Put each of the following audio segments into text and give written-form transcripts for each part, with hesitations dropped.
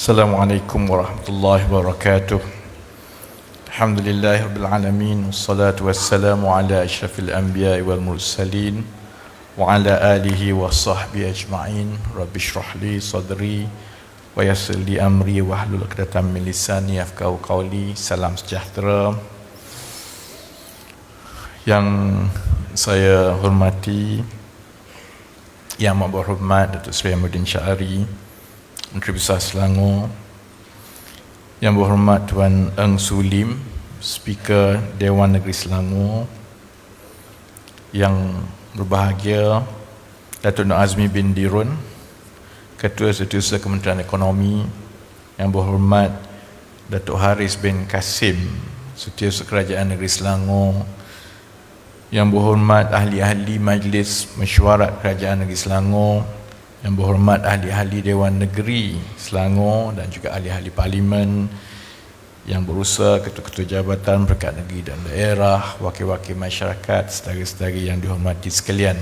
Assalamualaikum warahmatullahi wabarakatuh. Alhamdulillahirabbil alamin wassalatu wassalamu ala asyrafil anbiya'i wal mursalin wa ala alihi wa sahbihi ajma'in. Rabbi shrah li sadri wa yassir li amri wahlul 'uqdatam min lisani yafqahu qawli. Salam sejahtera. Yang saya hormati Yang Amat Berhormat Datuk Seri Ahmaddin Syahari, Menteri Besar Selangor, Yang Berhormat Tuan Eng Sulim, Speaker Dewan Negeri Selangor, Yang berbahagia Datuk Nur Azmi bin Dirun, Ketua Setiausaha Kementerian Ekonomi, Yang Berhormat Datuk Haris bin Kasim, Setiausaha Kerajaan Negeri Selangor, Yang Berhormat Ahli-Ahli Majlis Mesyuarat Kerajaan Negeri Selangor, Yang Berhormat Ahli-Ahli Dewan Negeri Selangor dan juga Ahli-Ahli Parlimen, Yang berusaha Ketua-Ketua Jabatan Perkat Negeri dan Daerah, Wakil-Wakil Masyarakat, saudara-saudara yang dihormati sekalian.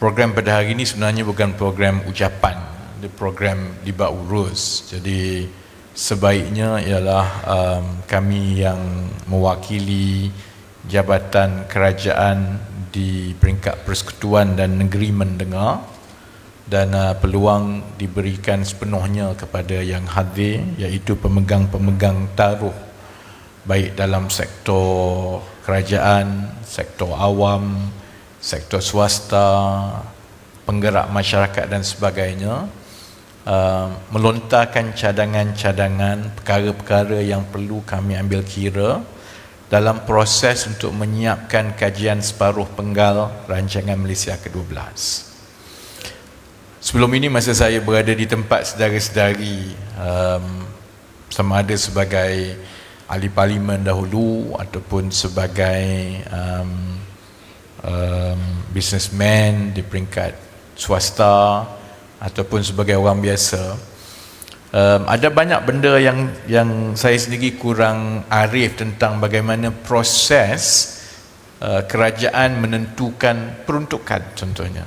Program pada hari ini sebenarnya bukan program ucapan, dia program libat urus. Jadi sebaiknya ialah kami yang mewakili jabatan kerajaan di peringkat persekutuan dan negeri mendengar, dan peluang diberikan sepenuhnya kepada yang hadir, iaitu pemegang-pemegang taruh baik dalam sektor kerajaan, sektor awam, sektor swasta, penggerak masyarakat dan sebagainya, melontarkan cadangan-cadangan perkara-perkara yang perlu kami ambil kira dalam proses untuk menyiapkan kajian separuh penggal rancangan Malaysia ke-12. Sebelum ini, masa saya berada di tempat saudara-saudari, sama ada sebagai ahli parlimen dahulu ataupun sebagai businessman di peringkat swasta ataupun sebagai orang biasa, ada banyak benda yang saya sendiri kurang arif tentang bagaimana proses kerajaan menentukan peruntukan contohnya.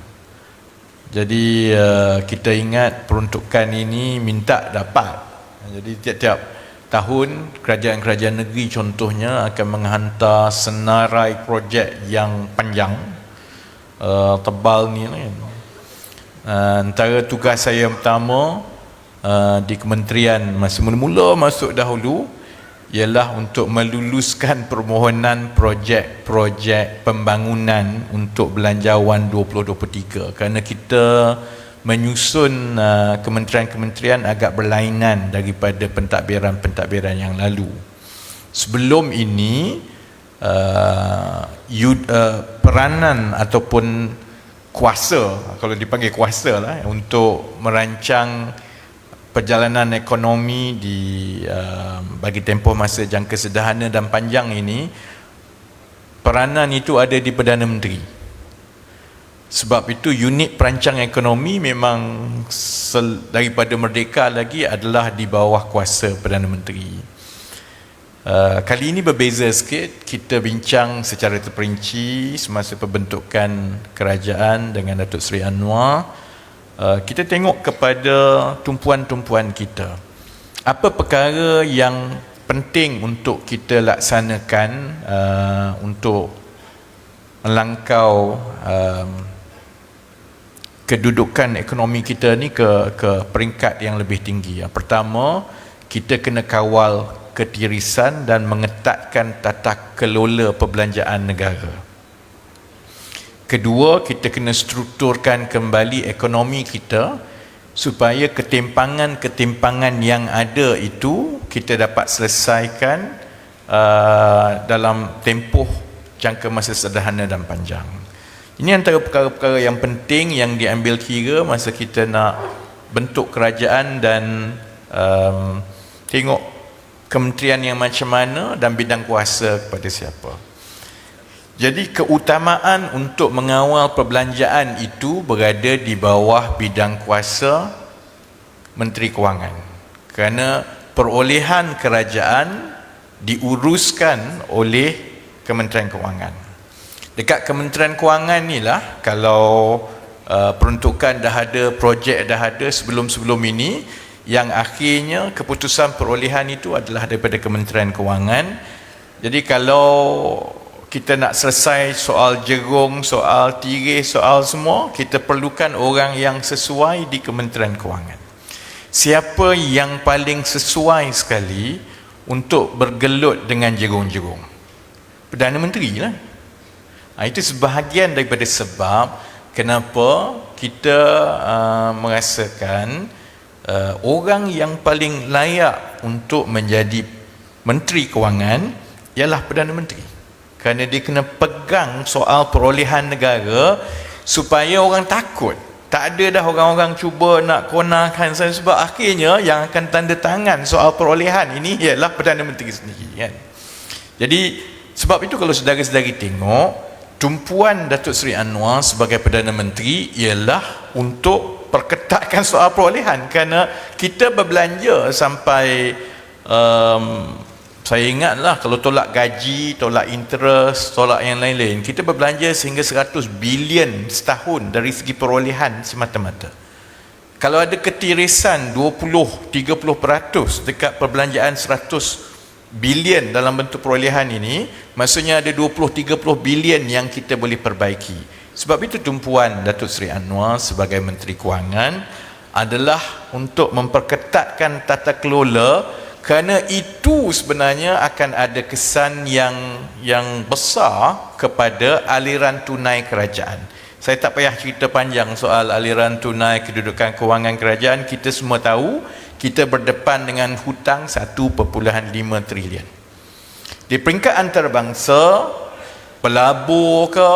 Jadi kita ingat peruntukan ini minta dapat. Jadi tiap-tiap tahun kerajaan-kerajaan negeri contohnya akan menghantar senarai projek yang panjang, tebal ni kan. Antara tugas saya yang pertama di kementerian masa mula-mula masuk dahulu ialah untuk meluluskan permohonan projek-projek pembangunan untuk belanjawan 2023, kerana kita menyusun kementerian-kementerian agak berlainan daripada pentadbiran-pentadbiran yang lalu. Sebelum ini peranan ataupun kuasa, kalau dipanggil kuasa lah, untuk merancang perjalanan ekonomi bagi tempoh masa jangka sederhana dan panjang ini, peranan itu ada di Perdana Menteri. Sebab itu unit perancang ekonomi memang daripada merdeka lagi adalah di bawah kuasa Perdana Menteri. Kali ini berbeza sikit, kita bincang secara terperinci semasa pembentukan kerajaan dengan Datuk Seri Anwar. Kita tengok kepada tumpuan-tumpuan kita. Apa perkara yang penting untuk kita laksanakan untuk melangkau kedudukan ekonomi kita ni ke peringkat yang lebih tinggi. Yang pertama, kita kena kawal ketirisan dan mengetatkan tata kelola perbelanjaan negara. Kedua, kita kena strukturkan kembali ekonomi kita supaya ketimpangan-ketimpangan yang ada itu kita dapat selesaikan dalam tempoh jangka masa sederhana dan panjang. Ini antara perkara-perkara yang penting yang diambil kira masa kita nak bentuk kerajaan dan tengok kementerian yang macam mana dan bidang kuasa kepada siapa. Jadi keutamaan untuk mengawal perbelanjaan itu berada di bawah bidang kuasa Menteri Kewangan, kerana perolehan kerajaan diuruskan oleh Kementerian Kewangan. Dekat Kementerian Kewangan ni lah, kalau peruntukan dah ada, projek dah ada sebelum-sebelum ini, yang akhirnya keputusan perolehan itu adalah daripada Kementerian Kewangan. Jadi kalau kita nak selesai soal jerung, soal tiris, soal semua, kita perlukan orang yang sesuai di Kementerian Kewangan. Siapa yang paling sesuai sekali untuk bergelut dengan jerung-jerung? Perdana Menteri lah. Itu sebahagian daripada sebab kenapa kita merasakan orang yang paling layak untuk menjadi Menteri Kewangan ialah Perdana Menteri, kerana dia kena pegang soal perolehan negara supaya orang takut. Tak ada dah orang-orang cuba nak konarkan saya, sebab akhirnya yang akan tanda tangan soal perolehan ini ialah Perdana Menteri sendiri, kan? Jadi sebab itu kalau saudara-saudari tengok, tumpuan Datuk Seri Anwar sebagai Perdana Menteri ialah untuk perketatkan soal perolehan, kerana kita berbelanja sampai saya ingatlah kalau tolak gaji, tolak interest, tolak yang lain-lain, kita berbelanja sehingga 100 bilion setahun dari segi perolehan semata-mata. Kalau ada ketirisan 20-30% dekat perbelanjaan 100 bilion dalam bentuk perolehan ini, maksudnya ada 20-30 bilion yang kita boleh perbaiki. Sebab itu tumpuan Datuk Seri Anwar sebagai Menteri Kewangan adalah untuk memperketatkan tata kelola, kerana itu sebenarnya akan ada kesan yang besar kepada aliran tunai kerajaan. Saya tak payah cerita panjang soal aliran tunai kedudukan kewangan kerajaan. Kita semua tahu kita berdepan dengan hutang 1.5 trilion. Di peringkat antarabangsa, pelabur ke,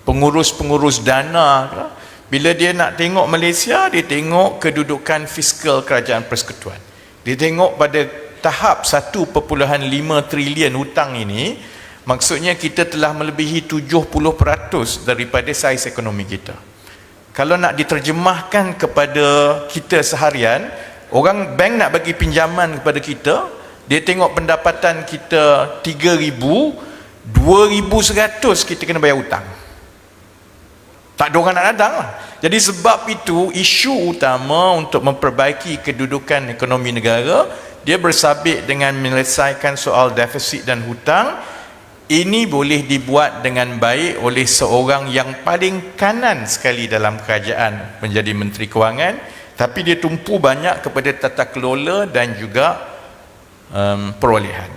pengurus-pengurus dana ke, bila dia nak tengok Malaysia, dia tengok kedudukan fiskal kerajaan persekutuan. Dia tengok pada tahap 1.5 trilion hutang ini, maksudnya kita telah melebihi 70% daripada saiz ekonomi kita. Kalau nak diterjemahkan kepada kita seharian, orang bank nak bagi pinjaman kepada kita, dia tengok pendapatan kita 3,000, 2,100 kita kena bayar hutang. Tak ada orang nak datang lah. Jadi sebab itu isu utama untuk memperbaiki kedudukan ekonomi negara, dia bersabit dengan menyelesaikan soal defisit dan hutang. Ini boleh dibuat dengan baik oleh seorang yang paling kanan sekali dalam kerajaan menjadi Menteri Kewangan, tapi dia tumpu banyak kepada tata kelola dan juga perolehan.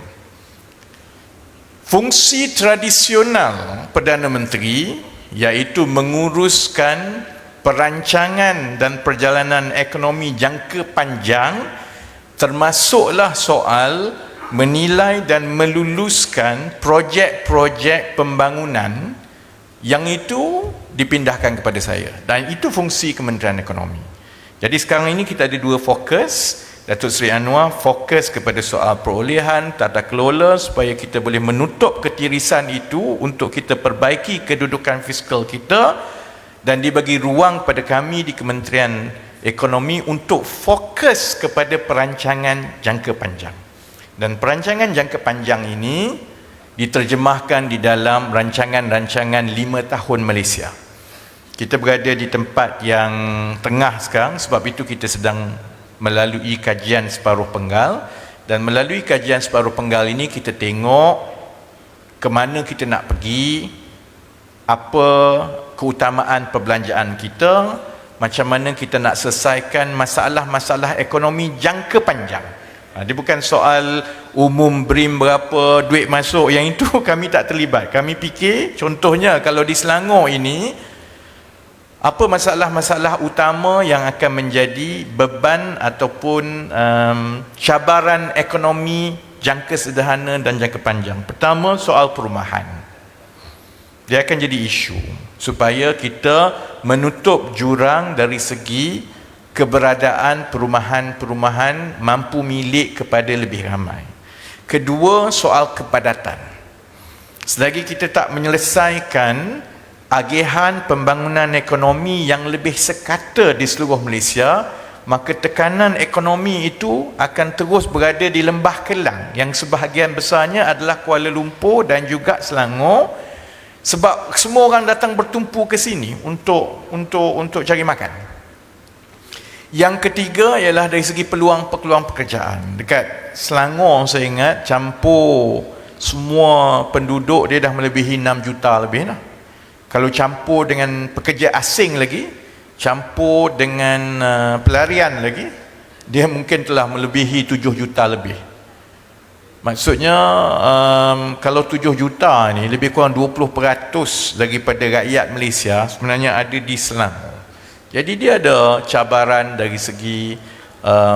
Fungsi tradisional Perdana Menteri iaitu menguruskan perancangan dan perjalanan ekonomi jangka panjang, termasuklah soal menilai dan meluluskan projek-projek pembangunan yang itu dipindahkan kepada saya, dan itu fungsi Kementerian Ekonomi. Jadi sekarang ini kita ada dua fokus. Datuk Seri Anwar fokus kepada soal perolehan, tata kelola, supaya kita boleh menutup ketirisan itu untuk kita perbaiki kedudukan fiskal kita, dan dibagi ruang pada kami di Kementerian Ekonomi untuk fokus kepada perancangan jangka panjang. Dan perancangan jangka panjang ini diterjemahkan di dalam rancangan-rancangan 5 tahun Malaysia. Kita berada di tempat yang tengah sekarang, sebab itu kita sedang melalui kajian separuh penggal, dan melalui kajian separuh penggal ini kita tengok ke mana kita nak pergi, apa keutamaan perbelanjaan kita, macam mana kita nak selesaikan masalah-masalah ekonomi jangka panjang. Dia bukan soal umum BRIM berapa, duit masuk, yang itu kami tak terlibat. Kami fikir contohnya kalau di Selangor ini, apa masalah-masalah utama yang akan menjadi beban ataupun cabaran ekonomi jangka sederhana dan jangka panjang. Pertama, soal perumahan. Dia akan jadi isu supaya kita menutup jurang dari segi keberadaan perumahan-perumahan mampu milik kepada lebih ramai. Kedua, soal kepadatan. Selagi kita tak menyelesaikan agihan pembangunan ekonomi yang lebih sekata di seluruh Malaysia, maka tekanan ekonomi itu akan terus berada di Lembah Kelang, yang sebahagian besarnya adalah Kuala Lumpur dan juga Selangor, sebab semua orang datang bertumpu ke sini untuk cari makan. Yang ketiga ialah dari segi peluang-peluang pekerjaan. Dekat Selangor saya ingat campur semua penduduk dia dah melebihi 6 juta lebih lah. Kalau campur dengan pekerja asing lagi, campur dengan pelarian lagi, dia mungkin telah melebihi 7 juta lebih. Maksudnya kalau 7 juta ni lebih kurang 20% daripada rakyat Malaysia sebenarnya ada di Selangor. Jadi dia ada cabaran dari segi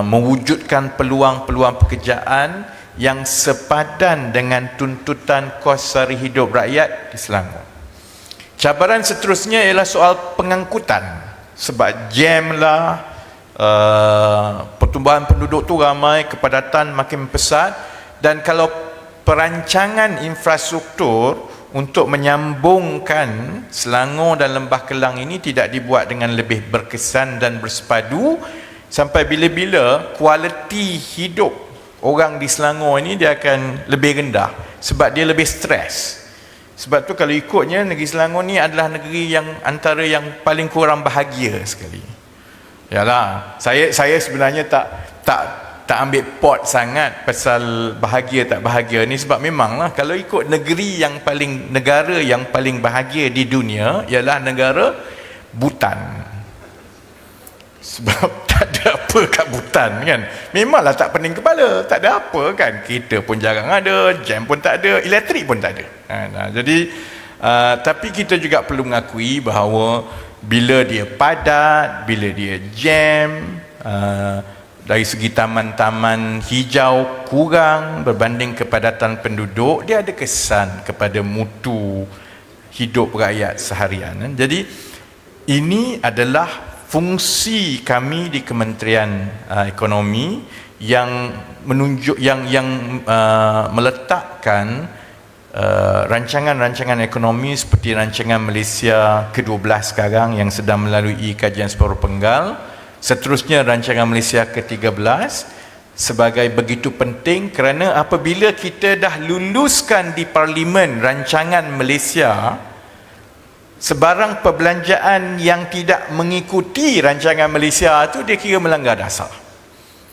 mewujudkan peluang-peluang pekerjaan yang sepadan dengan tuntutan kos sara hidup rakyat di Selangor. Cabaran seterusnya ialah soal pengangkutan. Sebab jam lah, pertumbuhan penduduk tu ramai, kepadatan makin pesat, dan kalau perancangan infrastruktur untuk menyambungkan Selangor dan Lembah Kelang ini tidak dibuat dengan lebih berkesan dan bersepadu, sampai bila-bila kualiti hidup orang di Selangor ini dia akan lebih rendah sebab dia lebih stres. Sebab tu kalau ikutnya negeri Selangor ni adalah negeri yang antara yang paling kurang bahagia sekali. Yalah, saya sebenarnya tak ambil pot sangat pasal bahagia tak bahagia ni, sebab memanglah kalau ikut negara yang paling bahagia di dunia ialah negara Bhutan. Sebab tak ada apa kat Bhutan kan. Memanglah tak pening kepala, tak ada apa kan. Kereta pun jarang ada, jam pun tak ada, elektrik pun tak ada. Jadi tapi kita juga perlu mengakui bahawa bila dia padat, bila dia jam, dari segi taman-taman hijau kurang berbanding kepadatan penduduk, dia ada kesan kepada mutu hidup rakyat seharian. Jadi ini adalah fungsi kami di Kementerian Ekonomi yang menunjuk yang meletakkan rancangan-rancangan ekonomi seperti rancangan Malaysia ke-12 sekarang yang sedang melalui kajian separuh penggal. Seterusnya rancangan Malaysia ke-13 sebagai begitu penting kerana apabila kita dah luluskan di Parlimen rancangan Malaysia, sebarang perbelanjaan yang tidak mengikuti rancangan Malaysia itu dia kira melanggar dasar.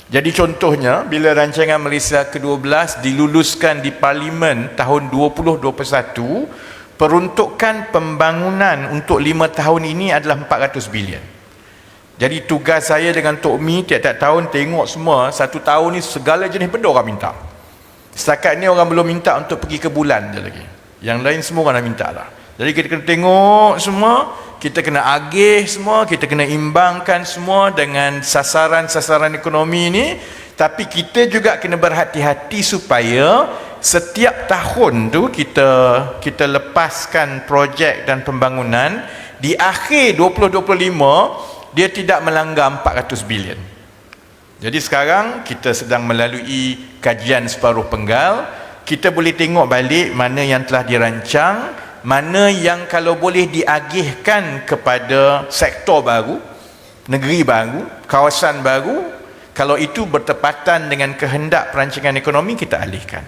Jadi contohnya bila rancangan Malaysia ke-12 diluluskan di Parlimen tahun 2021, peruntukan pembangunan untuk 5 tahun ini adalah 400 bilion. Jadi tugas saya dengan Tok Mi tiap-tiap tahun tengok semua, satu tahun ni segala jenis benda orang minta. Setakat ni orang belum minta untuk pergi ke bulan je lagi. Yang lain semua orang dah minta lah. Jadi kita kena tengok semua, kita kena agih semua, kita kena imbangkan semua dengan sasaran-sasaran ekonomi ni. Tapi kita juga kena berhati-hati supaya setiap tahun tu kita lepaskan projek dan pembangunan di akhir 2025 dia tidak melanggar 400 bilion. Jadi sekarang kita sedang melalui kajian separuh penggal, kita boleh tengok balik mana yang telah dirancang, mana yang kalau boleh diagihkan kepada sektor baru, negeri baru, kawasan baru, kalau itu bertepatan dengan kehendak perancangan ekonomi, kita alihkan.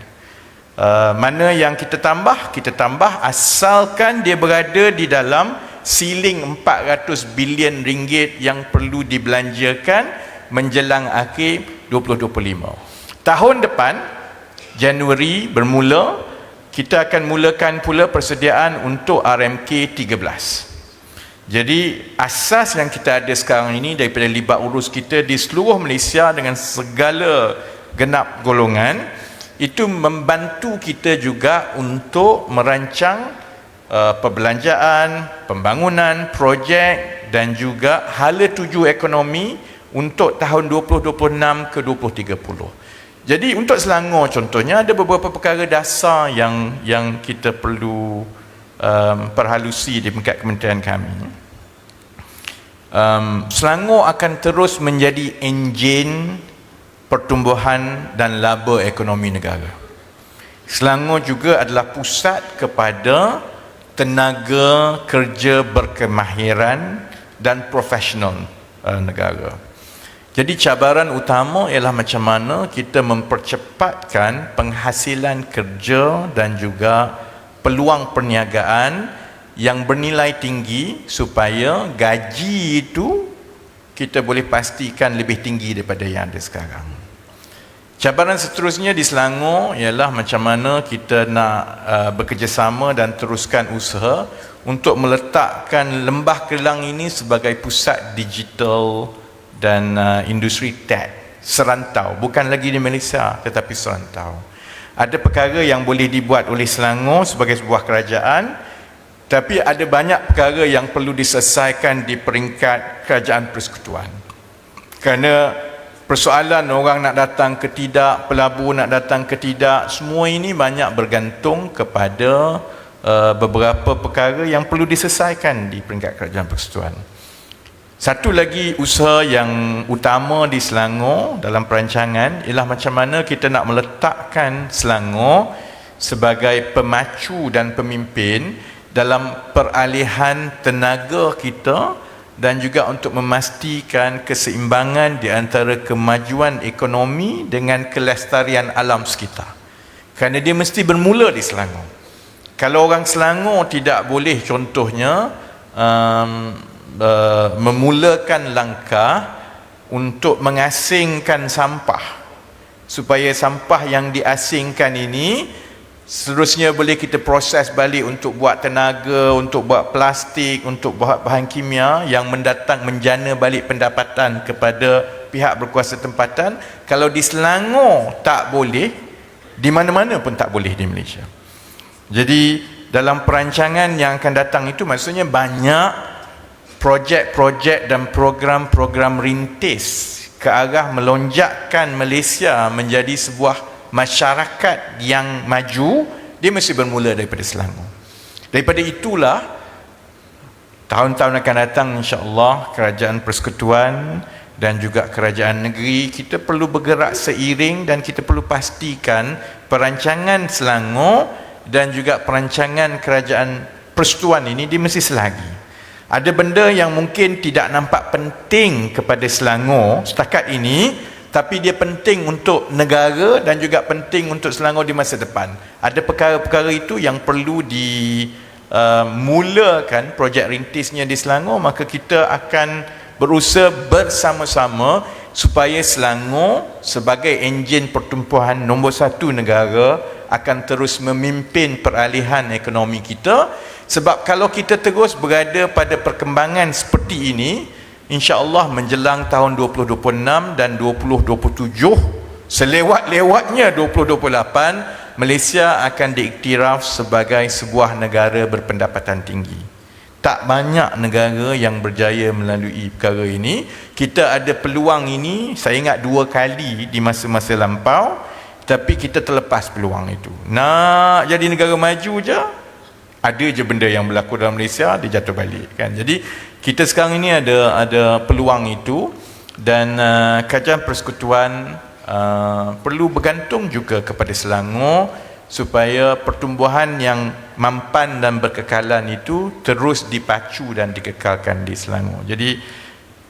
Mana yang kita tambah asalkan dia berada di dalam ceiling 400 bilion ringgit yang perlu dibelanjakan menjelang akhir 2025. Tahun depan Januari bermula, kita akan mulakan pula persediaan untuk RMK 13. Jadi asas yang kita ada sekarang ini daripada libat urus kita di seluruh Malaysia dengan segala genap golongan, itu membantu kita juga untuk merancang perbelanjaan, pembangunan, projek dan juga hala tuju ekonomi untuk tahun 2026 ke 2030. Jadi untuk Selangor contohnya ada beberapa perkara dasar yang kita perlu perhalusi di tingkat kementerian kami. Selangor akan terus menjadi enjin pertumbuhan dan laba ekonomi negara. Selangor juga adalah pusat kepada tenaga kerja berkemahiran dan profesional negara. Jadi cabaran utama ialah macam mana kita mempercepatkan penghasilan kerja dan juga peluang perniagaan yang bernilai tinggi supaya gaji itu kita boleh pastikan lebih tinggi daripada yang ada sekarang. Cabaran seterusnya di Selangor ialah macam mana kita nak bekerjasama dan teruskan usaha untuk meletakkan Lembah Kelang ini sebagai pusat digital dan industri tech serantau, bukan lagi di Malaysia tetapi serantau. Ada perkara yang boleh dibuat oleh Selangor sebagai sebuah kerajaan, tapi ada banyak perkara yang perlu diselesaikan di peringkat kerajaan persekutuan. Kerana persoalan orang nak datang ke tidak, pelabur nak datang ke tidak, semua ini banyak bergantung kepada beberapa perkara yang perlu diselesaikan di peringkat kerajaan persekutuan. Satu lagi usaha yang utama di Selangor dalam perancangan ialah macam mana kita nak meletakkan Selangor sebagai pemacu dan pemimpin dalam peralihan tenaga kita dan juga untuk memastikan keseimbangan di antara kemajuan ekonomi dengan kelestarian alam sekitar. Kerana dia mesti bermula di Selangor. Kalau orang Selangor tidak boleh contohnya memulakan langkah untuk mengasingkan sampah, supaya sampah yang diasingkan ini seterusnya boleh kita proses balik untuk buat tenaga, untuk buat plastik, untuk buat bahan kimia yang menjana balik pendapatan kepada pihak berkuasa tempatan. Kalau di Selangor tak boleh, di mana-mana pun tak boleh di Malaysia. Jadi dalam perancangan yang akan datang itu maksudnya banyak projek-projek dan program-program rintis ke arah melonjakkan Malaysia menjadi sebuah masyarakat yang maju. Dia mesti bermula daripada Selangor. Daripada itulah tahun-tahun akan datang insya-Allah kerajaan persekutuan dan juga kerajaan negeri kita perlu bergerak seiring, dan kita perlu pastikan perancangan Selangor dan juga perancangan kerajaan persekutuan ini dia mesti selagi. Ada benda yang mungkin tidak nampak penting kepada Selangor setakat ini, tapi dia penting untuk negara dan juga penting untuk Selangor di masa depan. Ada perkara-perkara itu yang perlu dimulakan projek rintisnya di Selangor, maka kita akan berusaha bersama-sama supaya Selangor sebagai enjin pertumbuhan nombor satu negara akan terus memimpin peralihan ekonomi kita. Sebab kalau kita terus berada pada perkembangan seperti ini, insya-Allah menjelang tahun 2026 dan 2027, selewat-lewatnya 2028, Malaysia akan diiktiraf sebagai sebuah negara berpendapatan tinggi. Tak banyak negara yang berjaya melalui perkara ini. Kita ada peluang ini, saya ingat 2 kali di masa-masa lampau, tapi kita terlepas peluang itu. Nak jadi negara maju je, ada je benda yang berlaku dalam Malaysia, dia jatuh balik kan. Jadi kita sekarang ini ada peluang itu, dan kerajaan persekutuan perlu bergantung juga kepada Selangor supaya pertumbuhan yang mampan dan berkekalan itu terus dipacu dan dikekalkan di Selangor. Jadi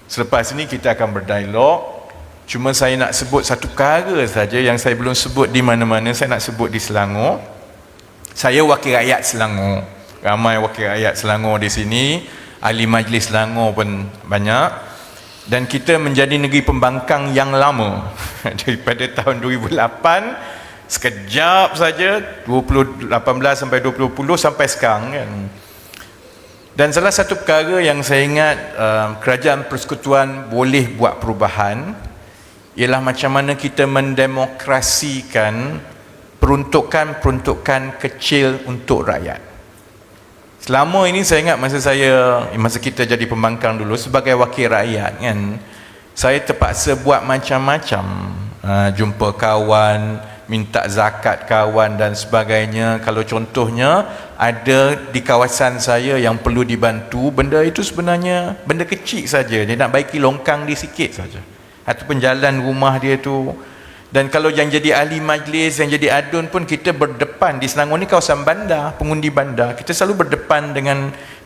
selepas ini kita akan berdialog. Cuma saya nak sebut satu perkara saja yang saya belum sebut di mana-mana, saya nak sebut di Selangor. Saya wakil rakyat Selangor. Ramai wakil rakyat Selangor di sini, ahli majlis Selangor pun banyak. Dan kita menjadi negeri pembangkang yang lama daripada tahun 2008, sekejap saja 2018 sampai 2020 sampai sekarang kan. Dan salah satu perkara yang saya ingat kerajaan persekutuan boleh buat perubahan ialah macam mana kita mendemokrasikan peruntukan-peruntukan kecil untuk rakyat. Selama ini saya ingat masa kita jadi pembangkang dulu sebagai wakil rakyat kan, saya terpaksa buat macam-macam, jumpa kawan, minta zakat kawan dan sebagainya. Kalau contohnya ada di kawasan saya yang perlu dibantu, benda itu sebenarnya benda kecil saja, dia nak baiki longkang dia sikit saja ataupun jalan rumah dia tu. Dan kalau yang jadi ahli majlis, yang jadi adun pun kita berdepan. Di Selangor ni kawasan bandar, pengundi bandar, kita selalu berdepan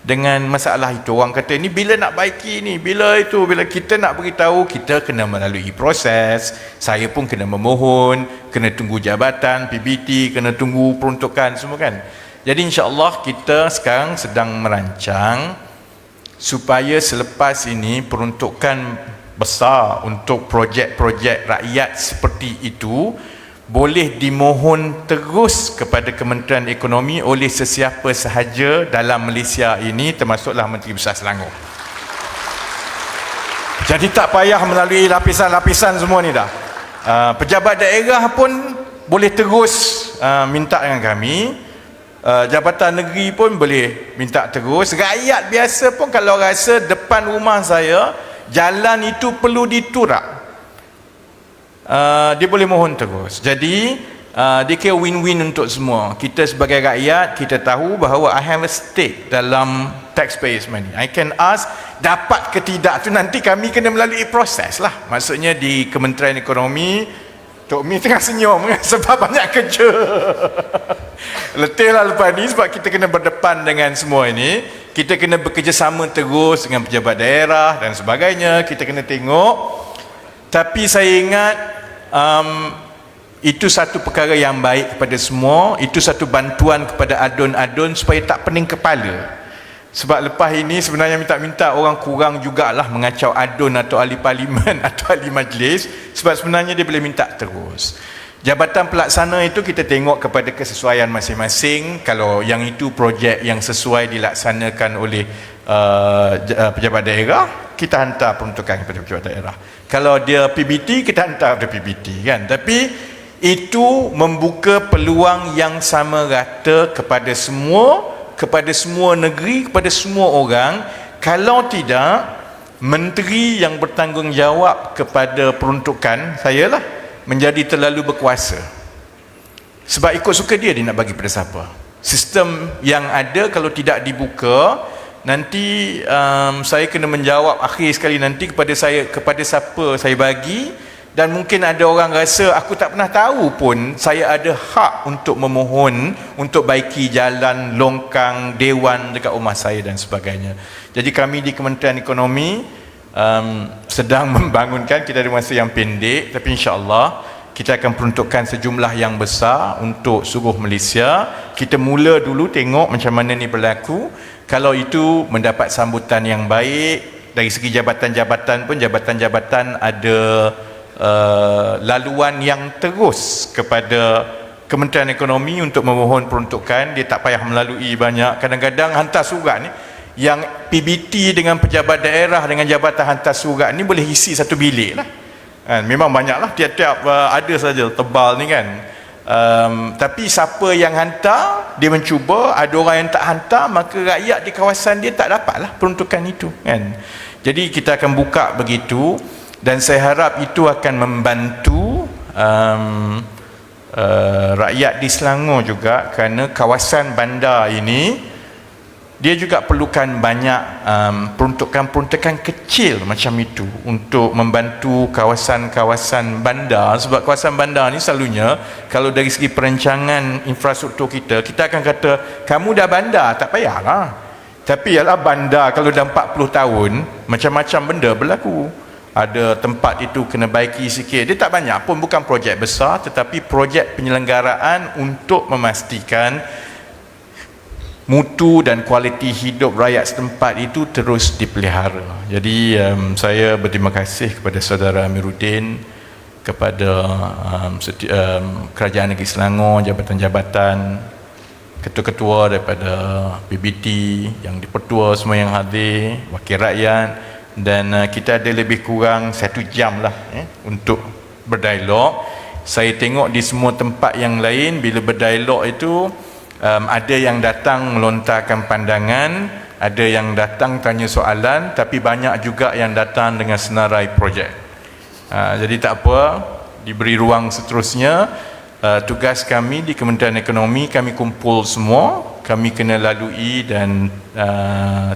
dengan masalah itu. Orang kata ni bila nak baiki ni, bila itu, bila kita nak beritahu, kita kena melalui proses. Saya pun kena memohon, kena tunggu jabatan PBT, kena tunggu peruntukan semua kan. Jadi insya-Allah kita sekarang sedang merancang supaya selepas ini peruntukan besar untuk projek-projek rakyat seperti itu boleh dimohon terus kepada Kementerian Ekonomi oleh sesiapa sahaja dalam Malaysia ini, termasuklah Menteri Besar Selangor. Jadi tak payah melalui lapisan-lapisan semua ni dah. Pejabat daerah pun boleh terus minta dengan kami. Jabatan negeri pun boleh minta terus. Rakyat biasa pun kalau rasa depan rumah saya jalan itu perlu diturak, dia boleh mohon terus. Jadi dia kira win-win untuk semua. Kita sebagai rakyat, kita tahu bahawa I have a stake dalam taxpayers money. I can ask, dapat ke tidak tu nanti kami kena melalui proses lah. Maksudnya di Kementerian Ekonomi, Tok Mi tengah senyum sebab banyak kerja. Letih lah lepas ni sebab kita kena berdepan dengan semua ini. Kita kena bekerjasama terus dengan pejabat daerah dan sebagainya. Kita kena tengok. Tapi saya ingat itu satu perkara yang baik kepada semua. Itu satu bantuan kepada adun-adun supaya tak pening kepala. Sebab lepas ini sebenarnya minta-minta orang kurang jugalah mengacau adun atau ahli parlimen atau ahli majlis, sebab sebenarnya dia boleh minta terus. Jabatan pelaksana itu kita tengok kepada kesesuaian masing-masing. Kalau yang itu projek yang sesuai dilaksanakan oleh pejabat daerah, kita hantar peruntukan kepada pejabat daerah. Kalau dia PBT, kita hantar kepada PBT kan. Tapi itu membuka peluang yang sama rata kepada semua negeri, kepada semua orang. Kalau tidak, menteri yang bertanggungjawab kepada peruntukan, saya lah, menjadi terlalu berkuasa. Sebab ikut suka dia nak bagi pada siapa. Sistem yang ada kalau tidak dibuka, nanti saya kena menjawab akhir sekali nanti kepada siapa saya bagi. Dan mungkin ada orang rasa aku tak pernah tahu pun saya ada hak untuk memohon untuk baiki jalan, longkang, dewan dekat rumah saya dan sebagainya. Jadi kami di Kementerian Ekonomi sedang membangunkan, kita ada masa yang pendek, tapi insya-Allah kita akan peruntukkan sejumlah yang besar untuk seluruh Malaysia. Kita mula dulu tengok macam mana ni berlaku. Kalau itu mendapat sambutan yang baik dari segi jabatan-jabatan pun, jabatan-jabatan ada laluan yang terus kepada Kementerian Ekonomi untuk memohon peruntukan. Dia tak payah melalui banyak, kadang-kadang hantar surat ni, yang PBT dengan pejabat daerah dengan jabatan hantar surat ni boleh isi satu bilik lah kan. Memang banyak lah, tiap-tiap ada saja tebal ni kan. Tapi siapa yang hantar, dia mencuba. Ada orang yang tak hantar, maka rakyat di kawasan dia tak dapat lah peruntukan itu kan. Jadi kita akan buka begitu. Dan saya harap itu akan membantu rakyat di Selangor juga, kerana kawasan bandar ini dia juga perlukan banyak peruntukan-peruntukan kecil macam itu untuk membantu kawasan-kawasan bandar. Sebab kawasan bandar ni selalunya kalau dari segi perancangan infrastruktur kita akan kata kamu dah bandar, tak payahlah. Tapi ialah bandar kalau dah 40 tahun, macam-macam benda berlaku. Ada tempat itu kena baiki sikit. Dia tak banyak pun, bukan projek besar, tetapi projek penyelenggaraan untuk memastikan mutu dan kualiti hidup rakyat setempat itu terus dipelihara. Jadi saya berterima kasih kepada saudara Amiruddin, kepada Kerajaan Negeri Selangor, jabatan-jabatan, ketua-ketua daripada PBT, yang dipertua semua yang hadir, wakil rakyat. Dan kita ada lebih kurang 1 jam lah untuk berdialog. Saya tengok di semua tempat yang lain, bila berdialog itu ada yang datang melontarkan pandangan, ada yang datang tanya soalan, tapi banyak juga yang datang dengan senarai projek. Jadi tak apa, diberi ruang seterusnya. Tugas kami di Kementerian Ekonomi, kami kumpul semua, kami kena lalui dan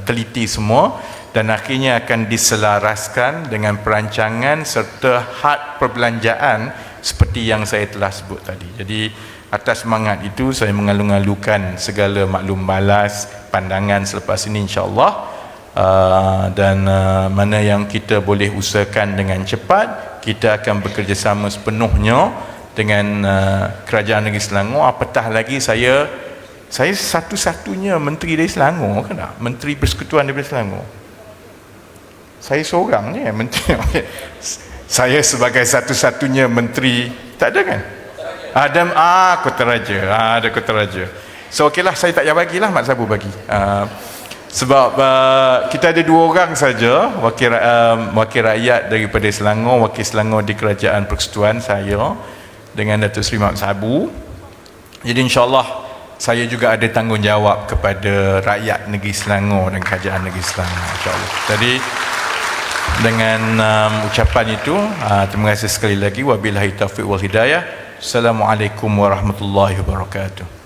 teliti semua, dan akhirnya akan diselaraskan dengan perancangan serta had perbelanjaan seperti yang saya telah sebut tadi. Jadi atas semangat itu saya mengalu-alukan segala maklum balas, pandangan selepas ini insya-Allah. Dan mana yang kita boleh usahakan dengan cepat, kita akan bekerjasama sepenuhnya dengan Kerajaan Negeri Selangor. Apatah lagi saya satu-satunya menteri dari Selangor kan tak? Menteri Persekutuan daripada Selangor. Saya seorang je menteri. Saya sebagai satu-satunya menteri, tak ada kan? Ada Kotaraja. Ada Kotaraja. So okeylah, saya tak payah bagilah, Mak Sabu bagi. Sebab kita ada 2 orang saja wakil rakyat daripada Selangor, wakil Selangor di Kerajaan Persekutuan, saya dengan Datuk Seri Mak Sabu. Jadi insyaAllah saya juga ada tanggungjawab kepada rakyat negeri Selangor dan kerajaan negeri Selangor, insyaAllah. Jadi dengan ucapan itu, terima kasih sekali lagi. Wabillahi taufiq wal hidayah. Assalamualaikum warahmatullahi wabarakatuh.